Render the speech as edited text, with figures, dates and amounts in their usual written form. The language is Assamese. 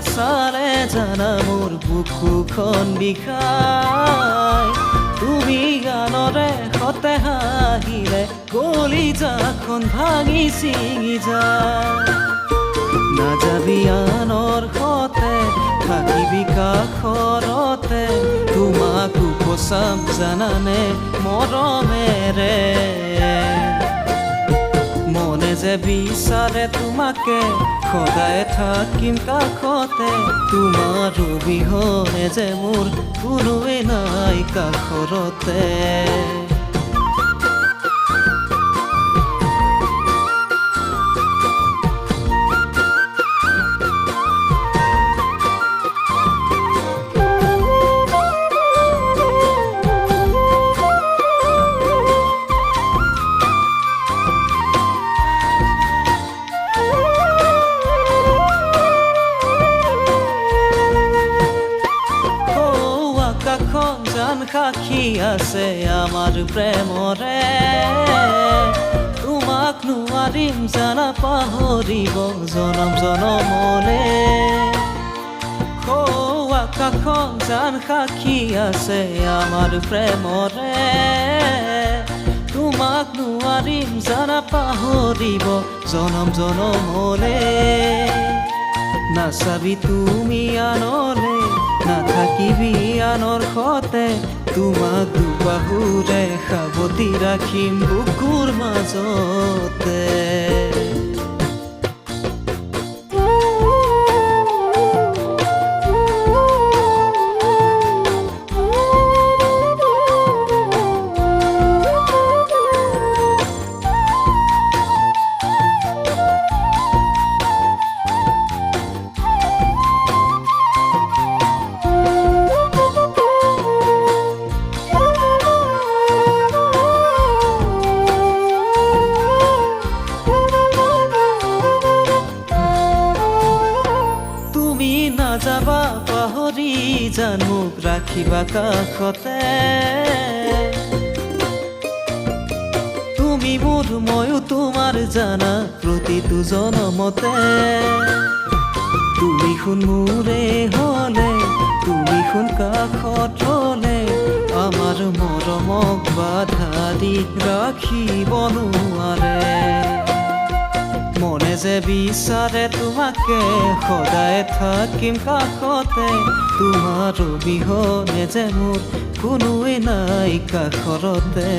চালে জানা মোৰ বুকুখন বিষাই তুমি গানৰে সতে হাঁহিলে কলিজাখন ভাঙি ছিঙি যায় নাযাবি আনৰ সতে থাকিবি কাষৰতে তোমাক উপচাম জানানে মৰমেৰে মনে যে বিচাৰে তোমাকে সদায় থাকিম কাষতে তোমাৰ অবিহনে যে মোৰ কোনোৱে নাই কাষৰতে জান সাক্ষী আছে আমাৰ প্ৰেমৰে তোমাক নোৱাৰিম জানা পাহৰিব জনম জনমলে আকাশখন জান সাক্ষী আছে আমাৰ প্ৰেমৰে তোমাক নোৱাৰিম জানা পাহৰিব জনম জনমলে নাচাবি তুমি আনলে নাথাকিবি আনৰ সতে তোমাক দুবাহুৰে সাৱটি ৰাখিম বুকুৰ মাজতে যাবা পাহৰি জান মোক ৰাখিবা কাষতে তুমি মোৰ ময়ো তোমাৰ জানা প্ৰতিটো জনমতে তুমি শুন মোৰে হলে তুমি শুন কাষত হলে আমাৰ মৰমক বাধা দি ৰাখিব নোৱাৰে মনে যে বিচাৰে তোমাকে সদায় থাকিম কাষতে তোমাৰ অবিহনে যে মোৰ কোনোৱে নাই কাষৰতে